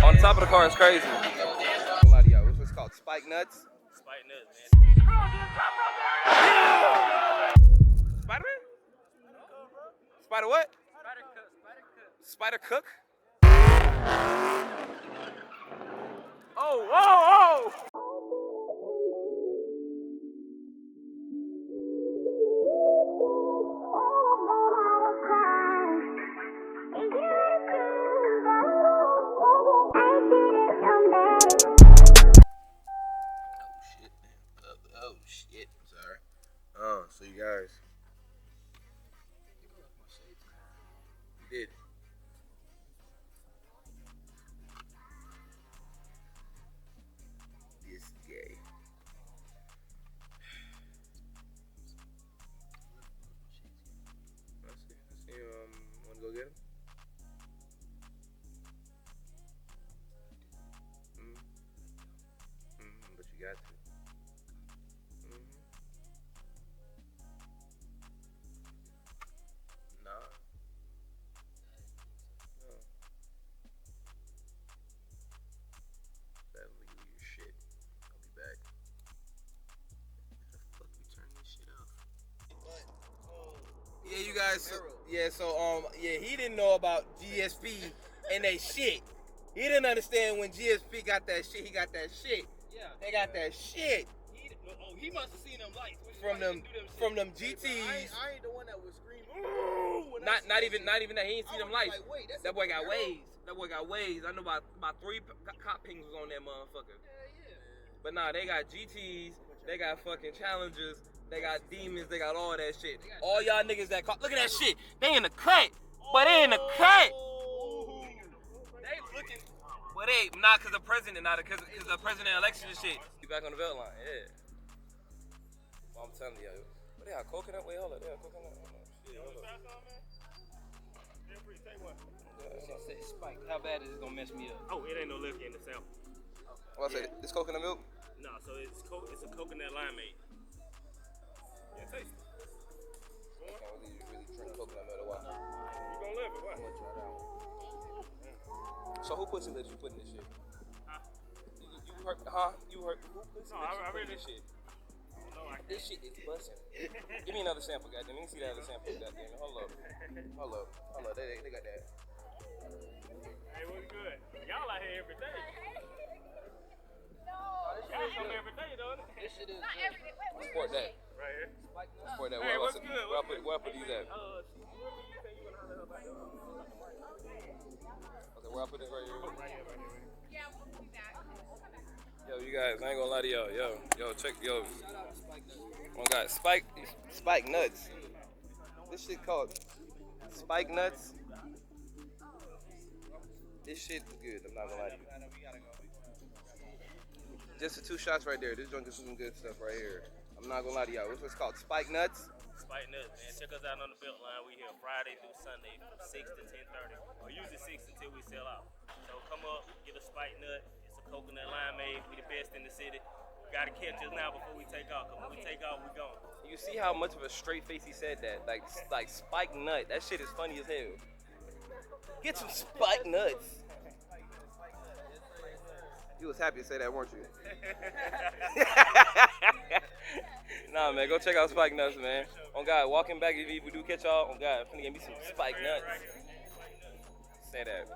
On the top of the car is crazy. A lot of y'all. What's called? Spike nuts? Spike nuts, man. Spider-Man? Spider what? Spider cook. Oh, oh, oh! Oh shit. Sorry. So you guys. You did. This gay. I see. Wanna go get him? But you got to. Nah. No. Sadly, you your shit. I'll be back. How the fuck we turn this shit off? Yeah, you guys. He didn't know about GSP and they shit. He didn't understand when GSP got that shit. He got that shit. Yeah. They got that shit. He must have seen them lights. From them GTs. I ain't the one that was screaming. Ooh, Not even that. He ain't see them lights. Like, wait, that boy got waves. That boy got waves. I know about 3 cop pings was on that motherfucker. Yeah. But nah, they got GTs. They got fucking Challengers. They got Demons. They got all that shit. All y'all niggas that caught. Look at that shit. They in the cut. But they in the cut. They looking. But they not because the president, not because the president election and shit. You back on the belt line, yeah. Well, I'm telling you, what they got coconut? Wait, hold up, they got coconut. Shit, hold up. Spike, how bad is it gonna mess me up? Oh, it ain't no liquor in the sample. What's that? It's coconut milk? No, so it's a coconut limeade. Yeah, taste it. I can't believe you really drink coconut milk a while. You gonna love it? Why? I'm gonna try that one. So who pussy let you put in this shit? Huh? You heard? Huh? You heard? Who pussy No, let you I put in really- this shit? No, I This shit is busting. Give me another sample, goddamn. Let me see that other sample, goddamn. Hold up. They got that. Hey, what's good? Y'all out here every day. Y'all come every day, don't it? This shit is Support that. Right here. Support that. Hey, what's good? Where I put these at? Remember you said you gonna holler about that? Okay, where I put this right here? Right here, right here. Yeah, we'll be back. Yo, you guys, I ain't gonna lie to y'all. Yo, check, yo. Oh God, Spike nuts. This shit called Spike nuts. This shit is good. I'm not gonna lie to you. Just the 2 shots right there. This joint is some good stuff right here. I'm not gonna lie to y'all. What's called? Spike nuts. Spike nuts, man. Check us out on the Beltline. We here Friday through Sunday from 6 to 10:30. Or usually 6 until we sell out. So come up, get a spike nut. It's a coconut limeade. We the best in the city. Gotta catch us now before we take off. Cause when we take off, we gone. You see how much of a straight face he said that? Like Spike nut. That shit is funny as hell. Get some Spike nuts. You was happy to say that, weren't you? Nah, man, go check out Spike Nuts, man. On God, walking back, if we do catch y'all, on God, I'm finna get me some Spike Nuts. Say that.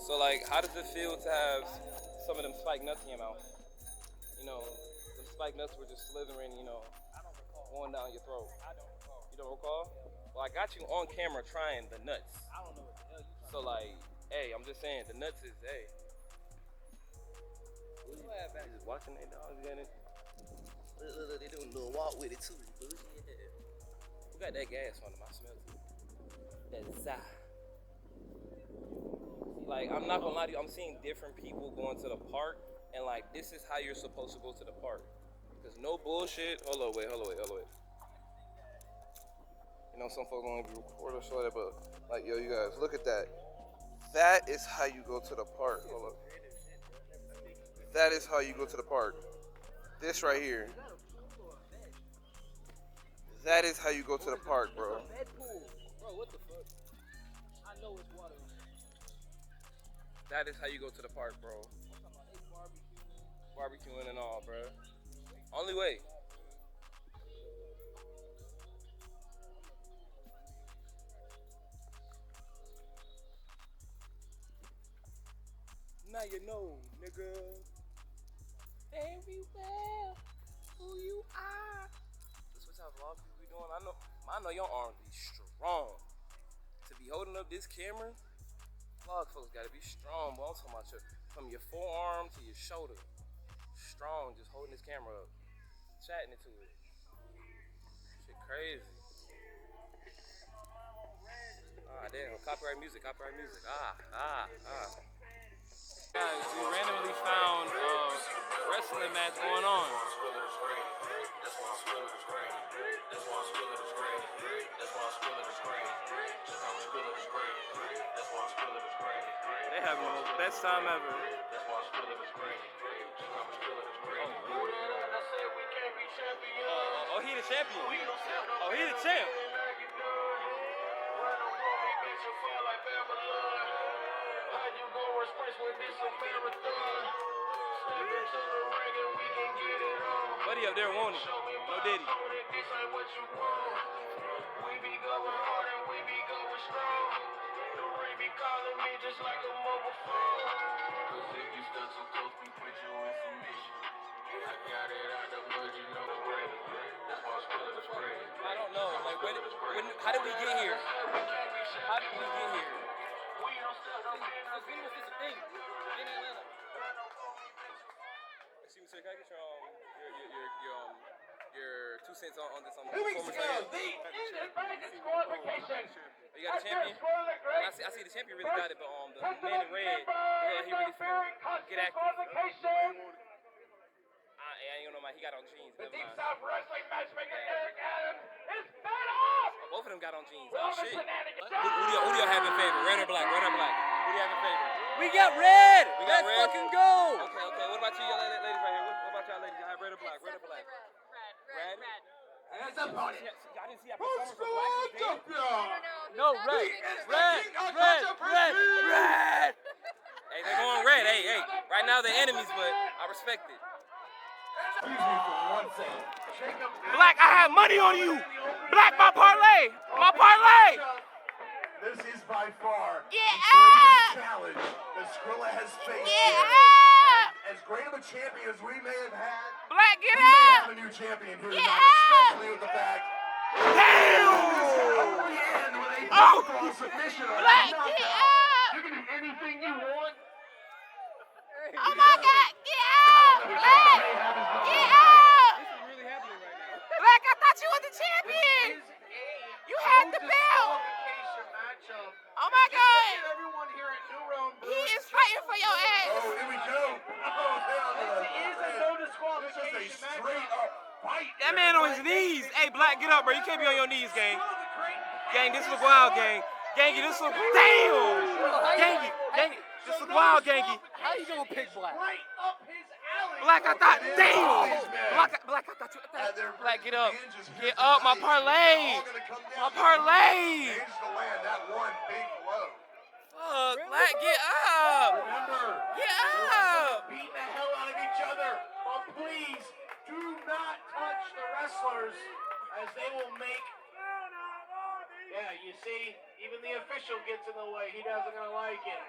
So, like, how does it feel to have some of them Spike Nuts in your mouth? You know, the Spike Nuts were just slithering, you know, going down your throat. You don't recall? Well, I got you on camera trying the nuts. So like, hey, I'm just saying, the nuts is, hey. Just watching their dogs get it. Look, they doing a little walk with it too. Who got that gas on them? I smell it. That za. Like, I'm not gonna lie to you, I'm seeing different people going to the park, and like, this is how you're supposed to go to the park. Because no bullshit. Hold on, wait. You know, some folks gonna be recording or so, but like, yo, you guys, look at that. That is how you go to the park. Hold up. That is how you go to the park. This right here. That is how you go to the park, bro. Bro, what the fuck? I know it's water. That is how you go to the park, bro. Barbecuing and all, bro. Only way. Now you know, nigga. Very well who you are. That's what y'all vlog people be doing. I know your arms be strong. To be holding up this camera, vlog folks gotta be strong, bro. I'm talking about from your forearm to your shoulder. Strong, just holding this camera up. Chatting into it. Shit crazy. Ah, damn. Copyright music. Guys, we randomly found a wrestling match going on. They having the best time ever. Oh, he the champion. Oh, he the champ. Buddy up there won't he? No Diddy. I don't know. Like, how did we get here? How did we get here? This video is a thing in Atlanta. Excuse me, sir. Can I get your 2 cents on this? Here we go. Disqualification. You got the champion? I see the champion really got it, but the man in red, he really finna get active. I ain't gonna know, he got on jeans. The Deep South Wrestling matchmaker Eric Adams is fed off. Both of them got on jeans. Oh shit. Who do y'all have in favor? Red or black? Red or black? Who do you have in favor? We got red. Let's red. Fucking go. Okay. What about you, y'all ladies right here? What about y'all ladies? Y'all have red or black? Red or black? Red. As a opponent. Y'all didn't see that performance for black today? No, red. Red. Hey, they're going red. Hey. Right now they're enemies, but I respect it. Excuse me for 1 second. Black, I have money on you. Black, my parlay. My parlay. This is by far Get the up! greatest challenge that Skrilla has faced. Get here. up! And as great of a champion as we may have had, Black, get we may up! have a new champion here Get tonight, up! especially with the fact Damn! this could only end with a Oh! cross submission or a Black, knockout. get up! You can do anything you want. Oh my God! Get up! Black! Get up! Black, I thought you were the champion. You had the belt. Oh my God! Everyone here at New Rome He is fighting for your ass. Oh, here we go. This is a straight up fight. That man on his knees. Hey, Black, get up, bro. You can't be on your knees, gang. Gang, this look wild, gang. Gangy, this look... Damn! Gangy. This look wild, Gangy. How you gonna pick black? Right up his alley. Black, I thought... Damn! Black, I thought you... Black, get up. Get up, my parlay. My parlay. Managed to land that one big blow. Fuck, Black, get up. Remember, Get up. beating the hell out of each other. But please do not touch the wrestlers as they will make. Yeah, you see, even the official gets in the way. He doesn't gonna like it.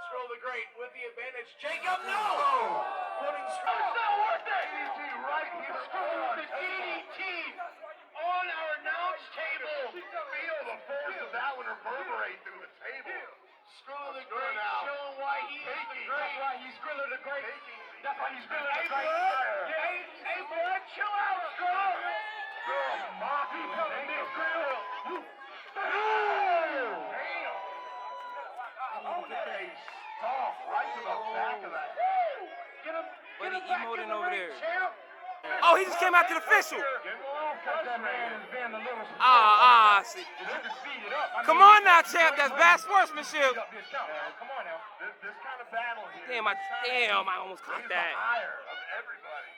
Scroll the Great with the advantage. Jacob, no! Putting Scroll. It's not worth it! DDT right here. The DDT on our announce table. Feel the force of that one reverberate through the table. Scroll the Great showing why he is the great. That's why he's Skrilla the Great. That's why he's Skrilla the Great. Hey, boy, chill out, Scroll. Girl, Moppy coming in, Skrilla. Damn! Oh, nice. Off right to the back of that. Get him. Buddy emoting over there. Champ. Oh, he just came out to the official. That man has been a little. See. If you can speed it up. Come on now, champ. That's bad sportsmanship. Come on now. This kind of battle here. Damn, I almost caught that. Ire of everybody.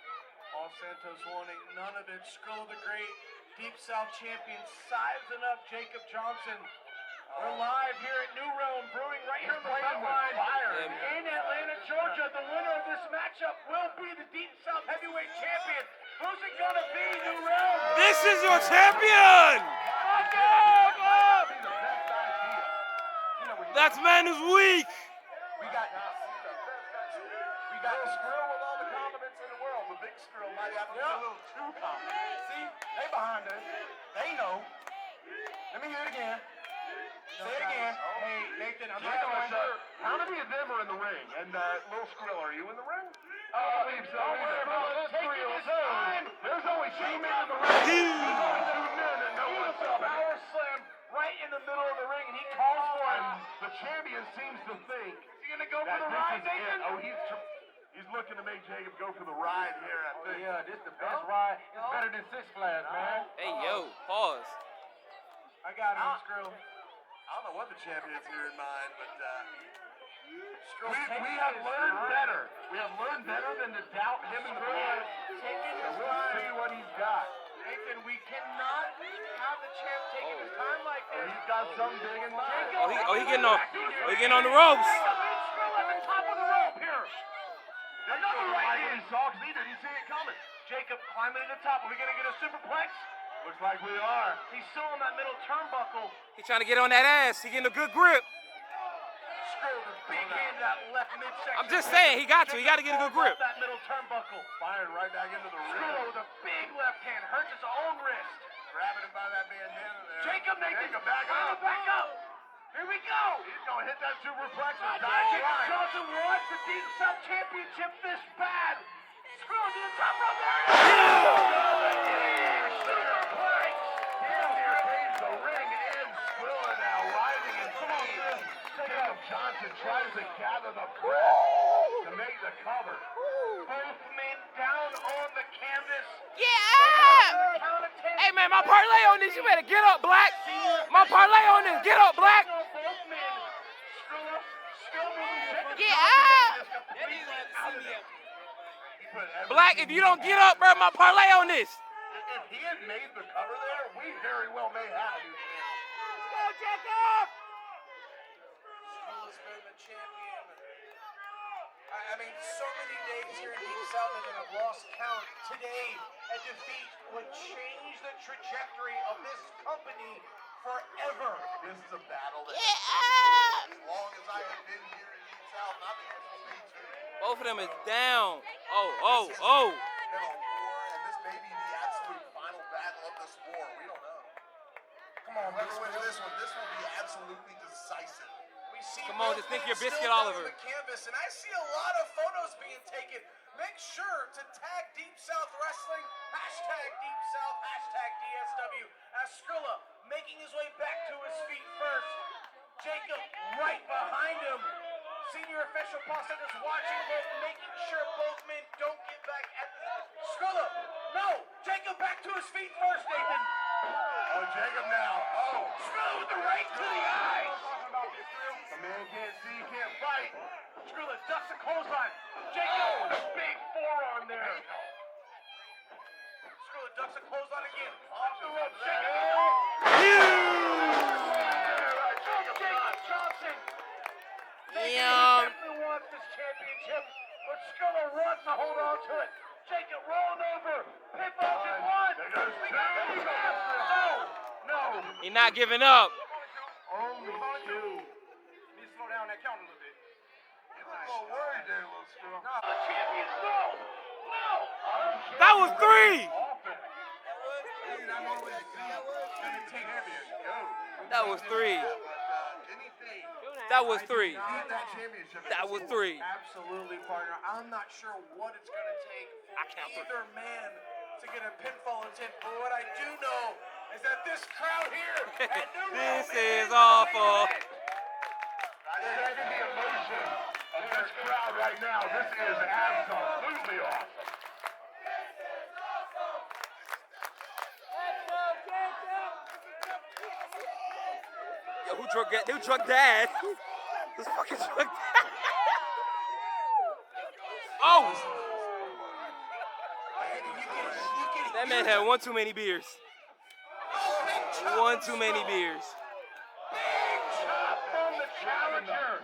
All Santos wanting none of it. Skrilla the Great Deep South champion sizing up Jacob Johnson. We're live here at New Realm Brewing right here on the Beltline in Atlanta, Georgia. The winner of this matchup will be the Deep South heavyweight champion. Who's it gonna be, New Realm? This is your champion! That's man who's weak! We got the Skrill with all the confidence in the world. The big Skrill might have to be a little too confident. See, they behind us. They know. Let me hear it again. Say it again. Hey, Nathan, I'm not going to. How many of them are in the ring? And little Skrill, are you in the ring? I believe so. Don't worry about this Skrill. There's only 2 men in the ring. There's only 2 men and no one's up. Power slam right in the middle of the ring, and he calls for him. The champion seems to think Is he gonna go for that the this ride, is it. Nathan? Oh, he's looking to make Jacob go for the ride here, I think. Yeah, this the best ride. It's better than Six Flags, man. Hey, yo, pause. I got him, Skrill. I don't know what the champion's here in mind, but Skrill, we have learned better. We have learned better than to doubt him in the past. So we'll see what he's got. Nathan, we cannot have the champ taking his time like this. He's got something big in mind. He getting on the ropes. Skrill at the top of the rope here. Another right hand. Socks neither. Did you see it coming? Jacob climbing to the top. Are we gonna get a superplex? Looks like we are. He's still on that middle turnbuckle. He trying to get on that ass. He getting a good grip. Skrill, the big hand to that left midsection. I'm just saying, he got to. He got to get a good grip. That middle turnbuckle. Firing right back into the Skrill ring. with a big left hand hurts his own wrist. Grabbing him by that bandana there. Jacob, Nathan, Jacob, back up. back up. Here we go. He's going to hit that superplex and Jacob dive right. Johnson wants the Deep South Championship this bad. Skrill to the top rope. There it is. Superplex. Here leaves the ring in. Skrilla now rising in speed. Jacob Johnson tries to gather the breath to make the cover. Both men down on the canvas. Yeah! Count of 10. Hey, man, my parlay on this. You better get up, Black. My parlay on this. Get up, Black. Both men. Skrilla still moving. Jacob Yeah. Johnson is completely out of it. Black, if you don't get up, bro, my parlay on this. If he had made the cover there, we very well may have a new champion. Go, Jacob. Skrilla's been the champion. I mean, so many days here in Deep South that have lost count. Today, a defeat would change the trajectory of this company forever. This is a battle that, Yeah! as long as I have been here in Deep South, not the stay tuned. Both of them is down. Oh. It's been a war, and this may be the absolute final battle of this war. We don't know. Come on, Whoever wins this one, this will be absolutely decisive. We see Come on, both just think men your biscuit, still down Oliver. on the canvas, and I see a lot of photos being taken. Make sure to tag Deep South Wrestling, hashtag Deep South, hashtag DSW, as Skrilla making his way back to his feet first. Jacob right behind him. Senior official Paul Sanders watching both, making sure both men don't get back at the Skrilla. No, Jacob back to his feet first, Nathan. Oh, Jacob now. Oh. Skrilla with the right to the eyes. The man can't see, can't fight. Skrilla ducks a clothesline. Jacob with a big forearm there. Skrilla ducks a clothesline again. Off the rope. Jacob Johnson. Damn. Definitely wants this championship, but Skrilla wants to hold on to it. Jacob rolling over. Pitfalls in one. There goes We got two. No. He not giving up. Only 2. Need to slow down that count a little bit. You look a little worried there, little Skrill. The champion, no. No. That was 3. That was 3. That was 3. That was 3. Absolutely, partner. I'm not sure what it's going to take for I count three. either man to get a pinfall intent, but what I do know is that this crowd here at New This Realm is awful. There's the emotion of this crowd right now. This is absolutely awesome. Yo, who drunk dad? This fucking drunk dad. Oh! That man had one too many beers. One too many beers. Big chop from the challenger.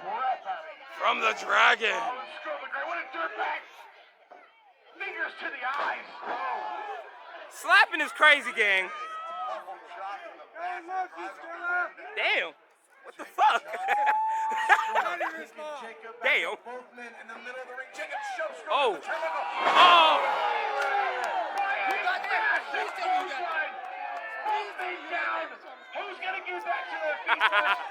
From the dragon. Oh, Skrull the Great, what a dirtbag. Fingers to the eyes. Slapping is crazy, gang. Damn. What the fuck? Damn. Both men in the middle of the ring. Jacob shoves Skrull Oh. to the turnbuckle. Oh. Down. Who's gonna get back to their feet first?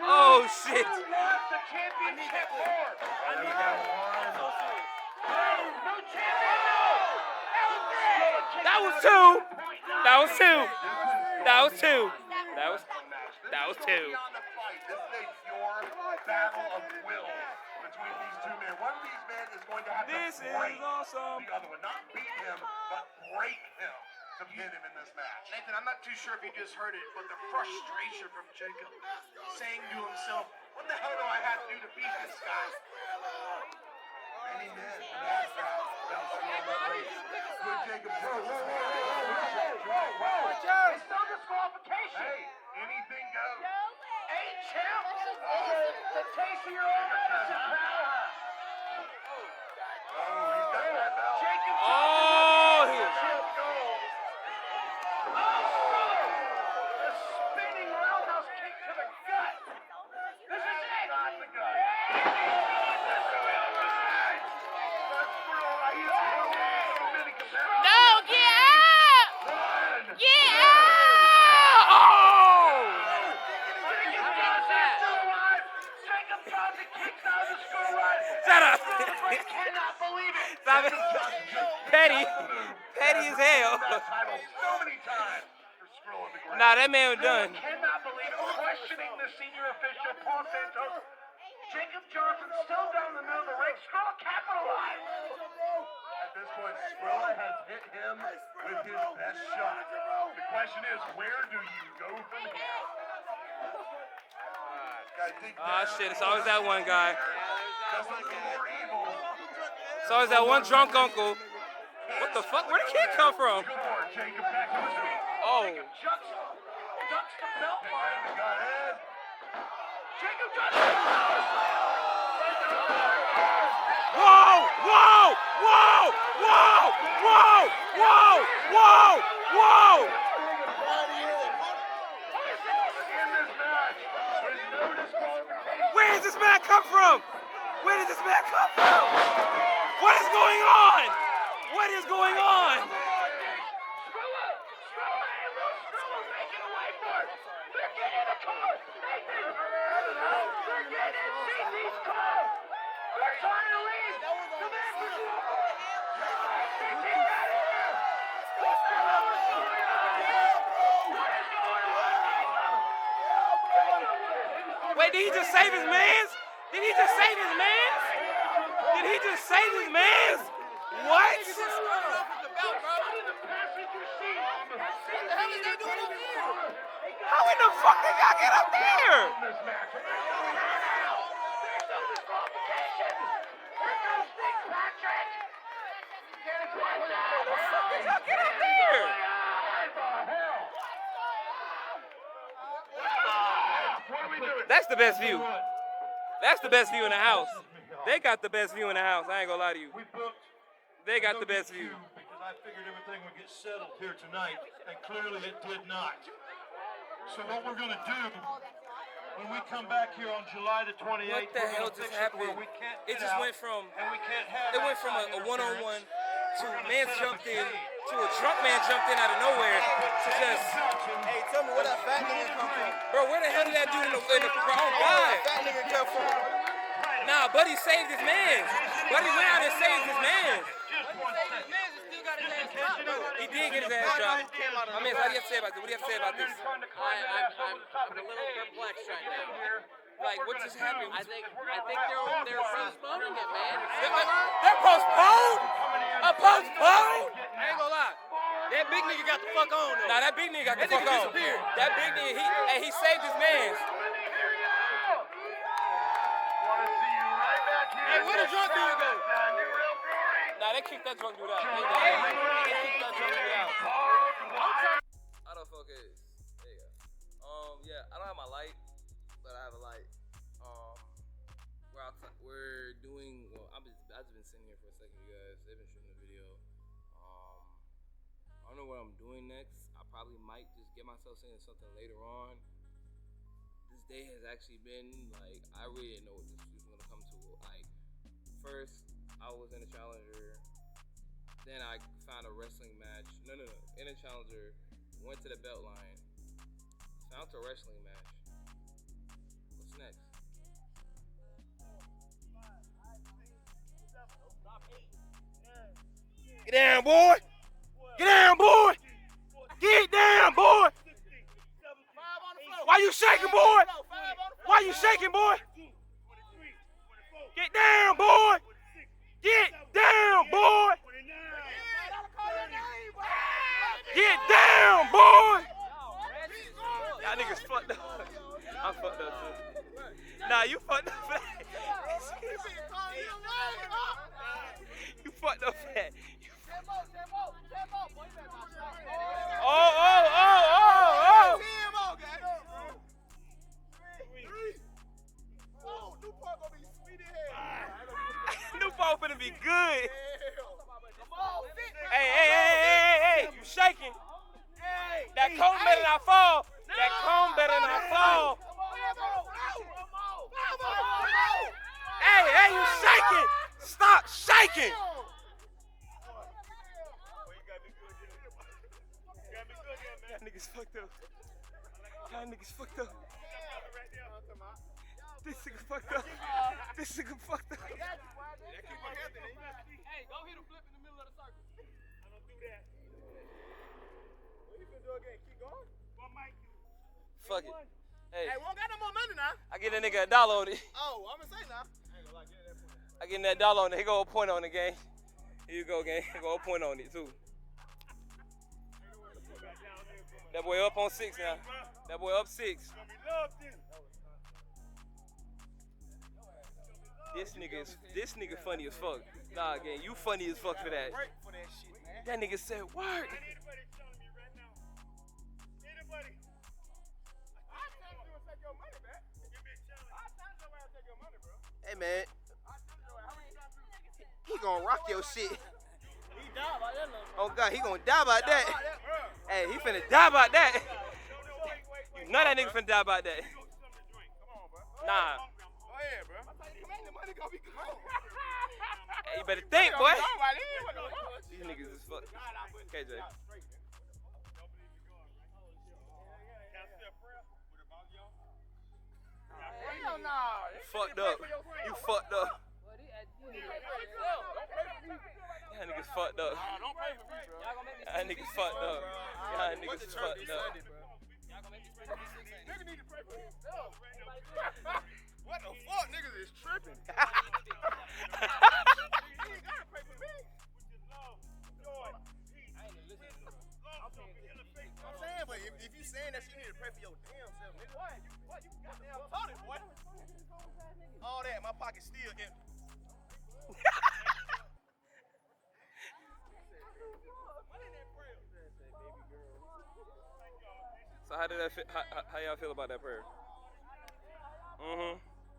Oh, shit. Who wants the championship for? No champion. That was two. That was two. That was two. That was two. On the fight. This is a pure battle of will between these two men. One of these men is going to have This to is break awesome. the other one. Not beat him, but break him to pin him in this match. Nathan, I'm not too sure if you just heard it, but the frustration from Jacob saying to himself, what the hell do I have to do to beat this guy? Many men have Good Jacob. Whoa. It's no disqualification. Hey, anything goes. Hey, champ. The taste of your own medicine, pal. Oh, he's got that belt. Jacob Oh, he- the spinning roundhouse kick to the gut. This is it. Not the gut. No, get out! One. Get out! Oh. Jacob Johnson kicks out of the school run. Shut up. I cannot believe it. Stop it. Petty. Petty as hell. That title so many times for Skrull in the ground. Nah, that man was done. Cannot believe it. Questioning the senior official, Paul Santos. Jacob Johnson still down the middle of the ring. Skrull capitalized. At this point, Skrull has hit him with his best shot. The question is, where do you go from here? Ah, shit. It's always that one guy. Just a little more evil. It's always that one drunk uncle. What the fuck? Where did the kid come from? Good Lord, Jacob back to his feet. Oh. Ducks the belt line. Got it. Jacob Johnson. Whoa! Whoa! Whoa! Whoa! Whoa! Whoa! Whoa! Whoa! In this match, with no disqualification. Where does this man come from? Where does this man come from? What is going on? What is going on? Wait, did he just save his mans? Did he just save his mans? Did he just save his mans? What? How in the fuck did y'all get up there? Get up there! That's the best view. That's the best view in the house. They got the best view in the house. I ain't gonna lie to you. We booked. They got the best view. Because I figured everything would get settled here tonight, and clearly it did not. So what we're gonna do when we come back here on July the 28th, What the hell just happened? It just went from a one-on-one to a man jumped in to a drunk man jumped in out of nowhere to just. Hey, tell me where that fat nigga come from? Bro, where the hell did that dude in the bro, oh God. Fat nigga come from? Nah, Buddy saved his man. Buddy went out and saved his man. He did get his ass dropped. I mean, how do you have to say about this? What do you have to say about this? I'm a little perplexed right now. Like, what just happened? I think they're postponing it, man. They're postponed? A postponed? I ain't gonna lie. That big nigga got the fuck on though. Nah, that big nigga got the fuck on. disappeared. That big nigga, he saved his man. Hey, where the drunk dude go? Nah, they kicked that drunk dude out. They kicked that drunk dude out. How the fuck is? There you go. have my light, but I have a light. We're doing. Well, I've just been sitting here for a second, you guys. They've been shooting the video. I don't know what I'm doing next. I probably might just get myself into something later on. This day has actually been like, I really didn't know what this was gonna come to. Like, first I was in a challenger, then I found a wrestling match. No, in a challenger, went to the belt line, found a wrestling match. What's next? Get down, boy! Get down, boy! Get down, boy! Why you shaking, boy? Why you shaking, boy? Get down, boy! Get down, boy! Get down, boy! Y'all niggas fucked up. I'm fucked up too. Nah, you fucked up for that. You fucked up for that. Oh! Newport finna be good. Hey, you shaking. That cone better not fall. That cone better not fall. Hey, you shaking. Stop shaking. Y'all niggas fucked up. Y'all niggas fucked up. This nigga fucked up. This nigga fucked up. Hey, go hit a flip in the middle of the circle. I don't do that. What you finna do again? Keep going? What might do? Fuck it. Hey, Hey, we don't got no more money now. I get that nigga $1 on it. Oh, I'm gonna say now. I get that $1 on it. He go a point on the game. Here you go, gang. He go a point on it too. That boy up on 6 now. That boy up 6. This nigga funny as fuck. Nah, gang, you funny as fuck for that. That nigga said, word. Hey, man. He gonna rock your shit. Oh, God, he gonna die about that. Hey, he finna die about that. You know that nigga finna die about that. Nah. Hey, you better think, boy. These niggas is fuck. KJ. Fucked up. You fucked up. Y'all niggas fucked up. Y'all niggas fucked up. Y'all niggas fucked up. What the fuck? Niggas is tripping. I'm saying, but if you saying that, you need to pray for your damn self, nigga. What? You goddamn taught it, boy. All that, my pocket's still empty. So how did that fit? How y'all feel about that prayer?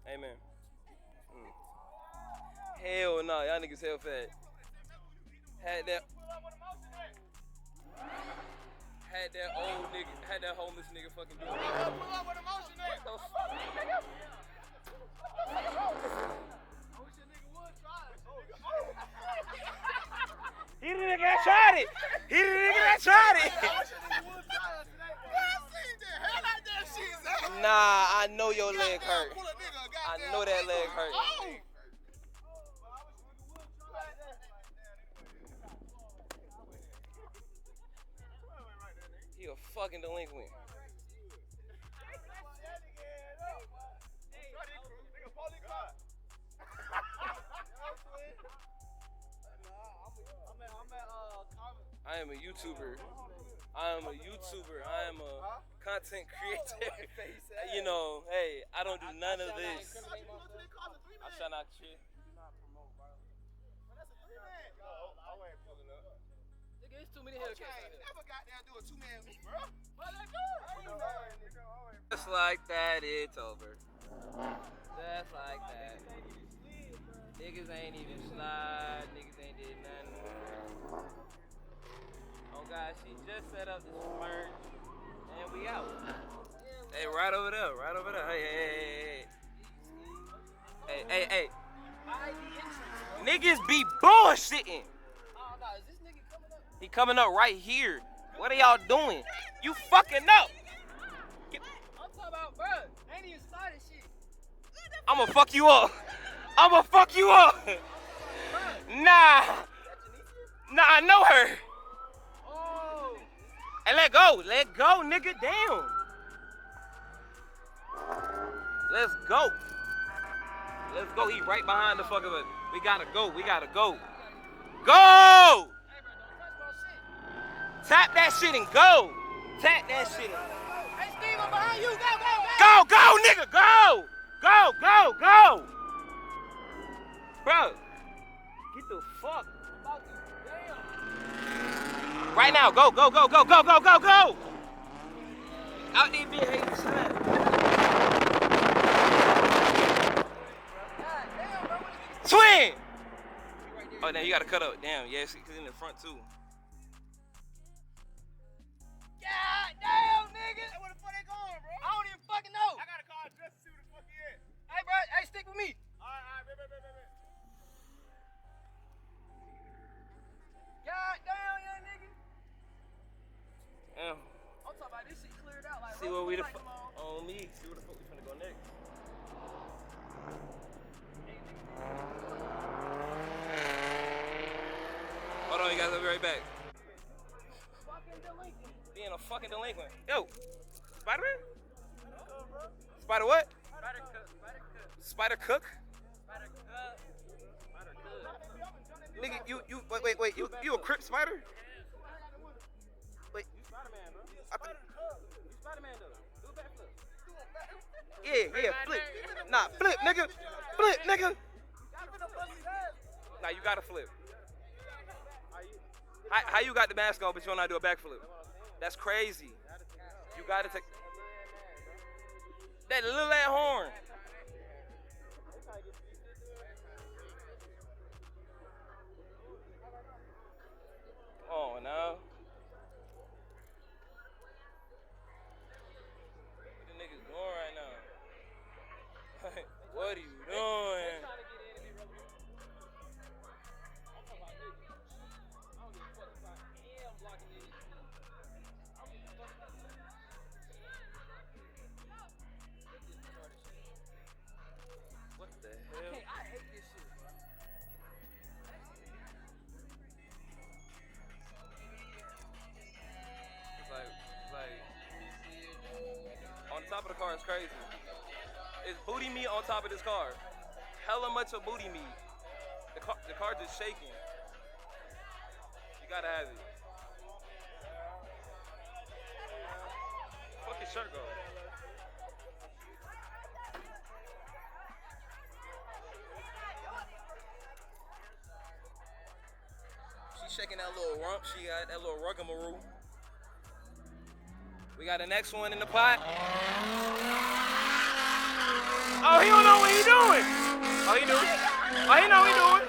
Amen. Hell no, y'all niggas hell fat. Had that old nigga, had that homeless nigga fucking do it. Pull up with emotion, nigga. He the nigga that tried it. He the nigga that tried it. Nah, I know your leg hurt. I know that leg hurt. He a fucking delinquent. I am a YouTuber. I am a content creator. You know, hey, I don't do none of this. I shall not shit. Nigga, it's too many Hellcats out here. Never got there do a 2-man meet, bro. Well, let's do it. Just like that, it's over. Just like that. Niggas ain't even slide. Niggas ain't did nothing. Oh God, she just set up the merge, and we out. Hey, right over there, right over there. Hey. Hey. Niggas be bullshitting. Oh, no, is this nigga coming up? He coming up right here. What are y'all doing? You fucking up. I'm talking about, bro. Ain't even started shit. I'ma fuck you up. I'ma fuck you up. Nah, I know her. Oh. Hey, let go, nigga, damn. Let's go. He right behind the fuck of us. We gotta go. Go! Hey, bro, don't touch my shit. Tap that shit and go. Tap that shit and Hey, Steve, I'm behind you. go, nigga, go. Go. Bro, get the fuck. Damn. Right now, go. Out there being hating slap. Twin! Oh, now you gotta cut up. Damn, yeah, she's in the front too. God damn, nigga. Hey, where the fuck they going, bro? I don't even fucking know. I gotta call Justin to see where the fuck he at. Hey, bro, hey, stick with me. All right, bet. God damn, young nigga. Yeah. I'm talking about this shit cleared out. Like, See where we the fuck on me. See where the fuck we finna go next. Hold on, you guys. I'll be right back. Fucking delinquent. Being a fucking delinquent. Yo, Spider-Man? Spider what? Spider cook? Nigga, you wait, you a Crip Spider? Wait. Yeah, flip. Nah, flip, nigga. Nah, you gotta flip. How you got the mask on, but you don't know how to do a backflip? That's crazy. You gotta take that little ass horn. Oh no. What the niggas doing right now? What are you doing? What the hell? I hate this shit, bro. It's like on the top of the car is crazy. It's booty meat on top of this car. Hella much of booty meat. The car just shaking. You gotta have it. Fuck your shirt go. She's shaking that little rump. She got that little ruggamaroo. We got the next one in the pot. Oh, he don't know what he doing. Oh, he knew. Oh, he know what he doing.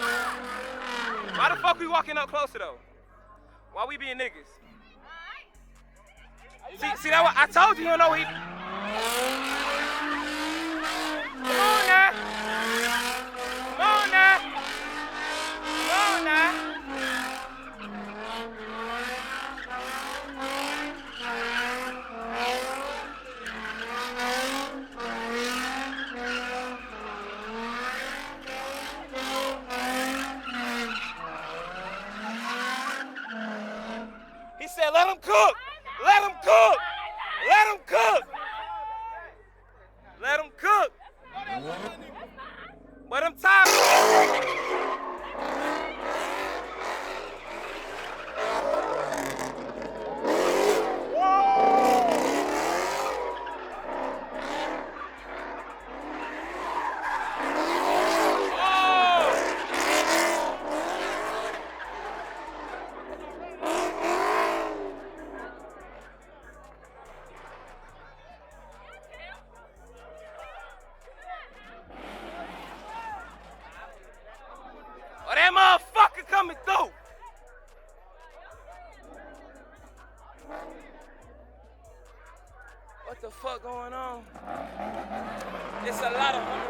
Why the fuck we walking up closer though? Why we being niggas? See that? What I told you, he don't know what he. Come on now. He said, let him cook. But I'm tired. fuck going on? It's a lot of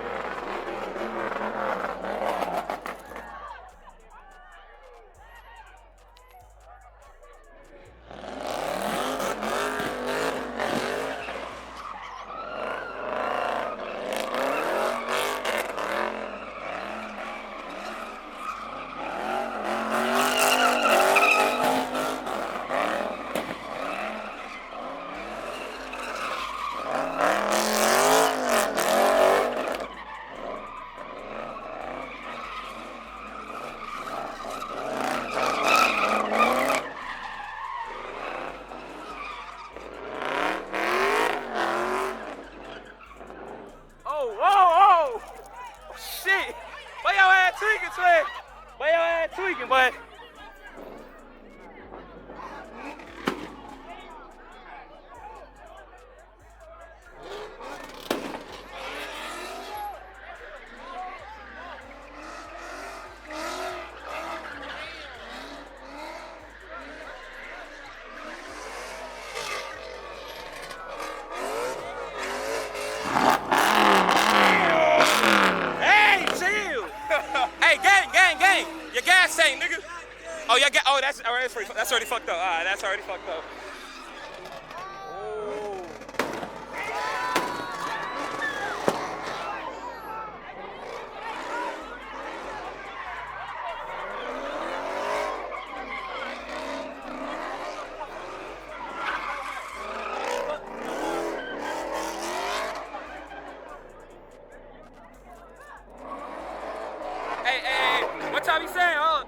tweaking, but hey, chill. Hey, gang. Your gas tank, nigga. Oh, your gas. Oh, that's already fucked up. All right, that's already fucked up. Hey, what time you saying? Oh,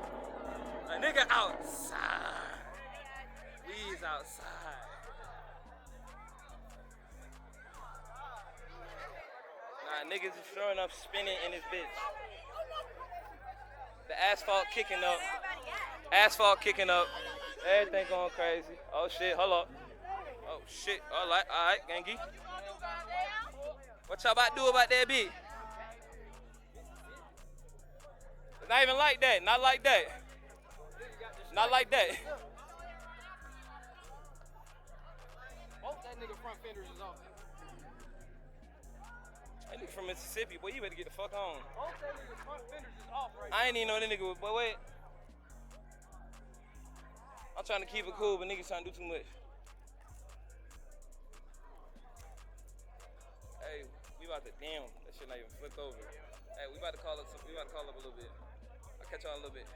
a nigga outside. We's outside. Nah, niggas is sure enough spinning in this bitch. The asphalt kicking up. Everything going crazy. Oh shit, hold up. Oh shit, all right, gangy. What y'all about to do about that bitch? Not even like that. Not like that. Both that nigga front fenders is off. That nigga from Mississippi, boy, you better get the fuck on. Both that nigga front fenders is off right now. I ain't even know that nigga was, boy, wait. I'm trying to keep it cool, but niggas trying to do too much. Hey, we about to, damn, that shit not even flipped over. Hey, we about to call up a little bit. I'll catch y'all in a little bit.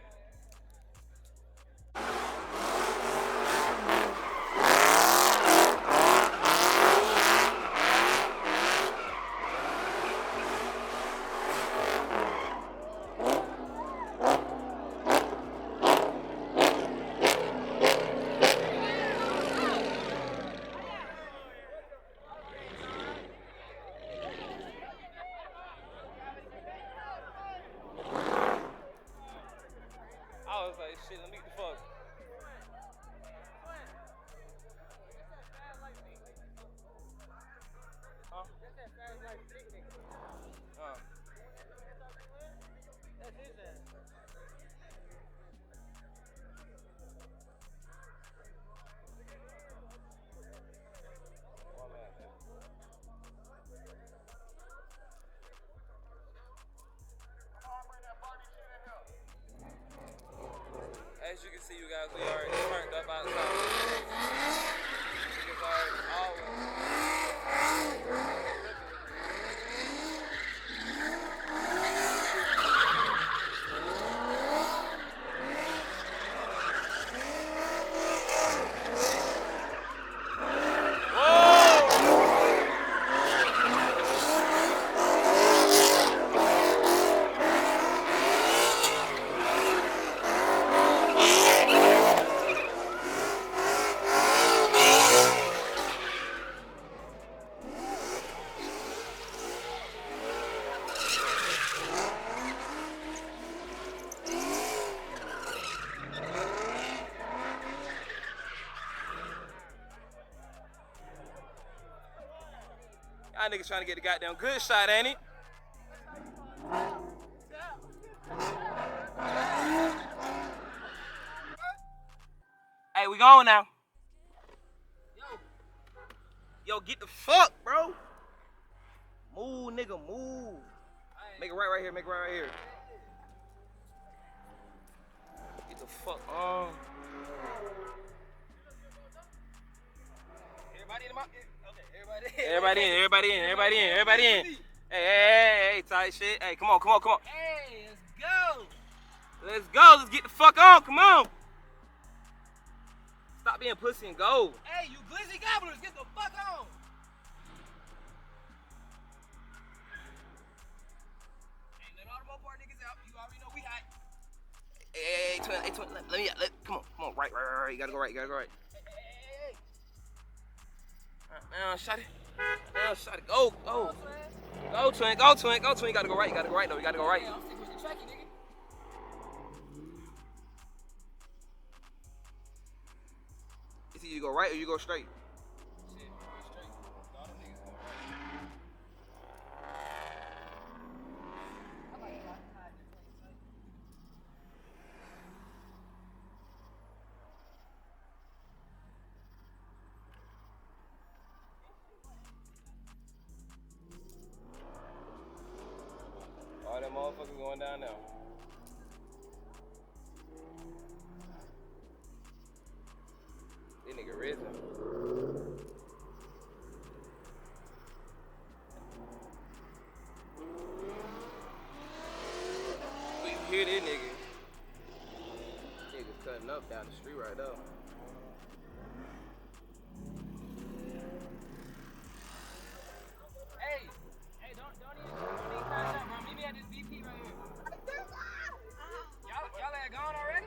I was like, shit, let me get the fuck. Huh? That's his ass. As you can see, you guys, we already turned up outside. Niggas already y'all niggas trying to get the goddamn good shot, ain't it? Hey, we going now. Yo, get the fuck, bro. Move, nigga, move. Make it right here. Make it right here. Get the fuck on. Everybody in my. Okay, Everybody in. Hey, tight shit. Hey, come on. Hey, let's go. Let's get the fuck on. Come on. Stop being pussy and go. Hey, you glizzy gobblers, get the fuck on. Hey, let all the Mopar niggas out. You already know we hot. Hey, twin. Come on. Right. You gotta go right. Hey. Now, shot it. Go. Go, twin. You gotta go right though. You gotta go right. Hey, I'm sticking with the tracky, nigga. It's either you go right or you go straight. Shit, go straight. All them niggas going right. All that motherfuckers going down now. This nigga risen. We hear this nigga. Niggas cutting up down the street right now. Hey, don't even crash out, bro. Meet me at this BP right here. Y'all had gone already?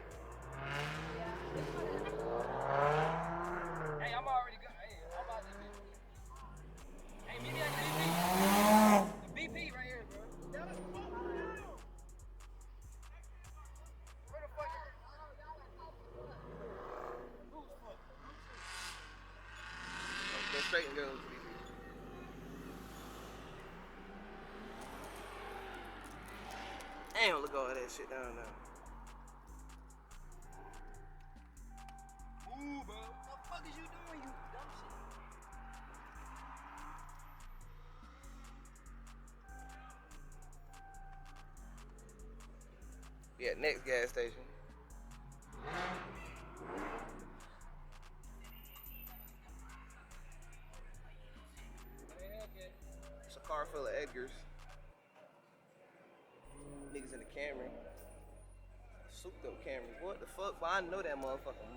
Hey, I'm already good. Hey, I'm about to be. Hey, meet me at the BP. The BP right here, bro. Where the fuck? Who's fuck? Go straight and go to the BB. Damn, look at all that shit down there. Ooh, bro. What the fuck is you doing, you dumb shit? Yeah, next gas station. It's a car full of Edgars. Niggas in the Camry. Souped up Camry. What the fuck? Well, I know that motherfucker.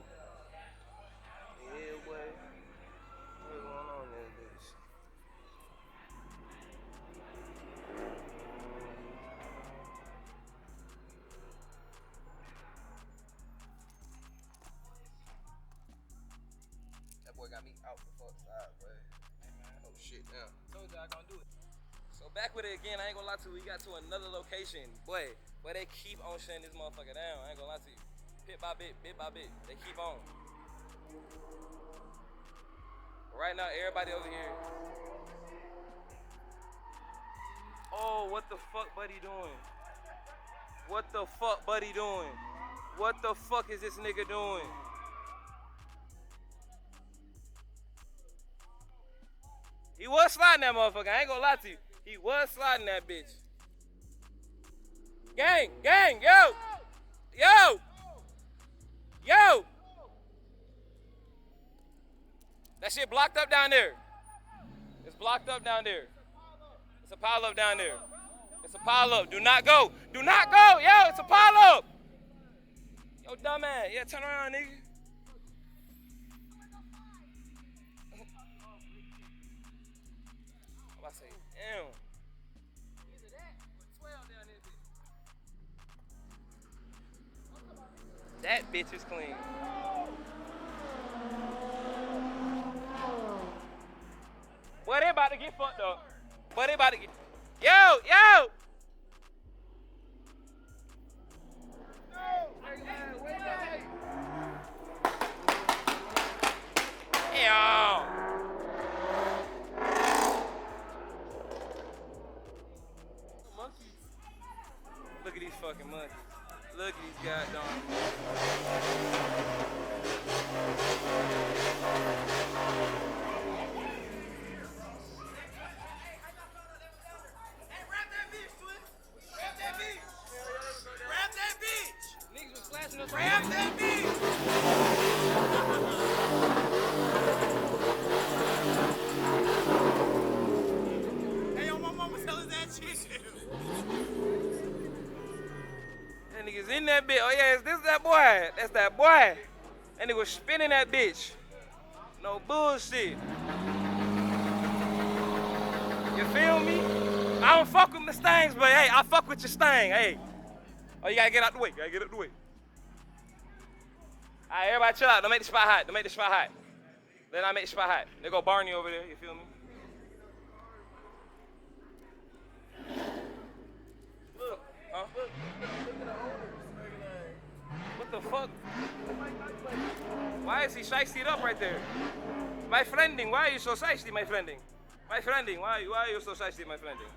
Yeah, boy. What's going on in this bitch? That boy got me out the fuck side, boy. Oh shit, now. Told you I gonna do it. So back with it again, I ain't gonna lie to you. We got to another location. Boy, they keep on shutting this motherfucker down. I ain't gonna lie to you. Bit by bit. They keep on. Right now, everybody over here. Oh, what the fuck buddy doing? What the fuck buddy doing? What the fuck is this nigga doing? He was sliding that motherfucker. I ain't gonna lie to you. He was sliding that bitch. Gang, yo. That shit blocked up down there. It's blocked up down there. It's a pile up down there. It's a pile up. Do not go. Yo, it's a pile up. Yo, dumb ass. Yeah, turn around, nigga. I'm about to say, damn. That bitch is clean. Boy, they about to get fucked up. Yo! Yo! Look at these fucking monkeys. Look at these goddamn. Grab that bitch! Hey, yo, my mama tell us that shit. That nigga's in that bitch. Oh, yeah, this is that boy. That's that boy. That nigga was spinning that bitch. No bullshit. You feel me? I don't fuck with my stings, but hey, I fuck with your sting. Hey. Oh, you gotta get out the way. You gotta get out the way. All right, everybody chill out. Don't make the spot hot. Don't make the spot hot. Let I make the spot hot. There go Barney over there. You feel me? Look. Huh? What the fuck? Why is he shiesty up right there? My friending, why are you so shiesty, my friending? My friending, why are you so shiesty, my friending?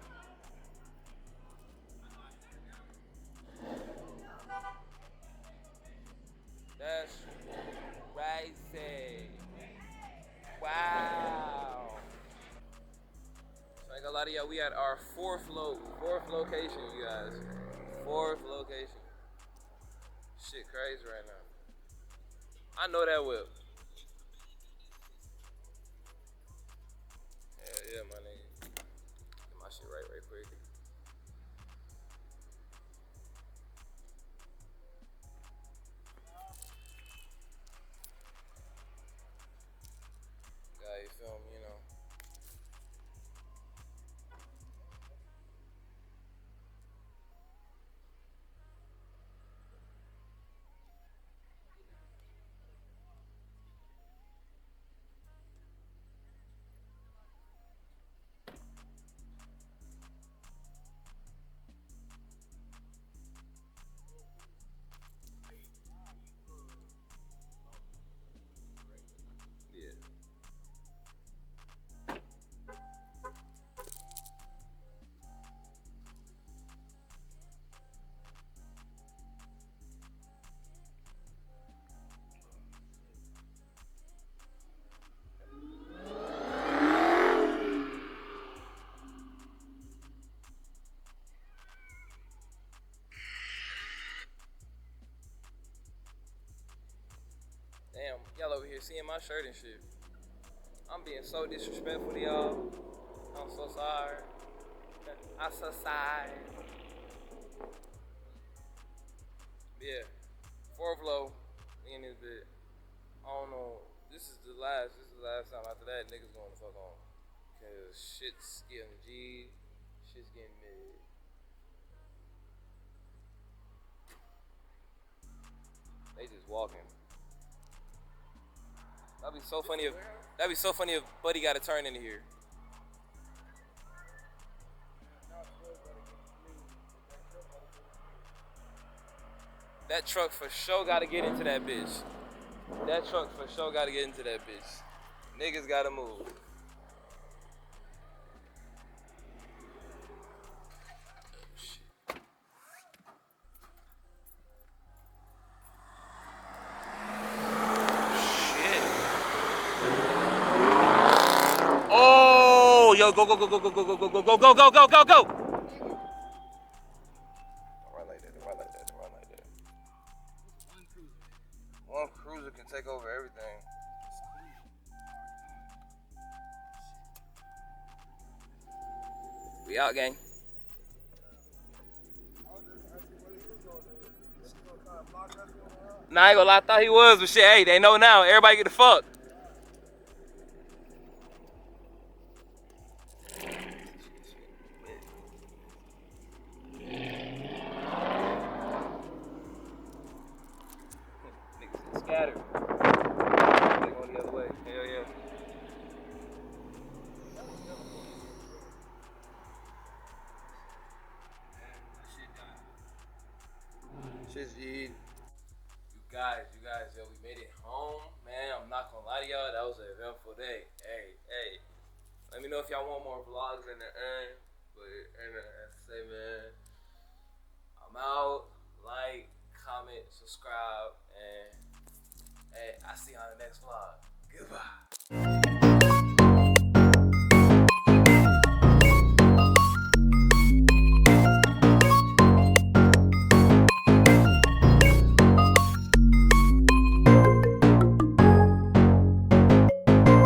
That's crazy. Wow. So I ain't gonna lie to y'all, we at our fourth location, you guys. Fourth location. Shit crazy right now. I know that will. Yeah, my nigga. Get my shit right quick. Yeah, you feel me, you know. Yeah. Damn, y'all over here seeing my shirt and shit. I'm being so disrespectful to y'all. I'm so sorry. I'm so sorry. Yeah, fourth low, we in this bit. I don't know. This is the last time. After that, niggas going the fuck on. Cause shit's getting G, shit's getting mid. They just walking. That'd be so funny if Buddy got a turn into here. That truck for sure gotta get into that bitch. Niggas gotta move. Oh, yo, go. Don't run like that. One cruiser can take over everything. We out, gang. Nah, I ain't gonna lie, I thought he was, but shit, hey, they know now. Everybody get the fuck. Niggas scattered. They going the other way. Hell yeah. Shit's G. You guys, yo, we made it home, man. I'm not gonna lie to y'all, that was an eventful day. Hey. Let me know if y'all want more vlogs in the end. But say, man, I'm out. Like, comment, subscribe, and hey, I'll see you on the next vlog. Goodbye.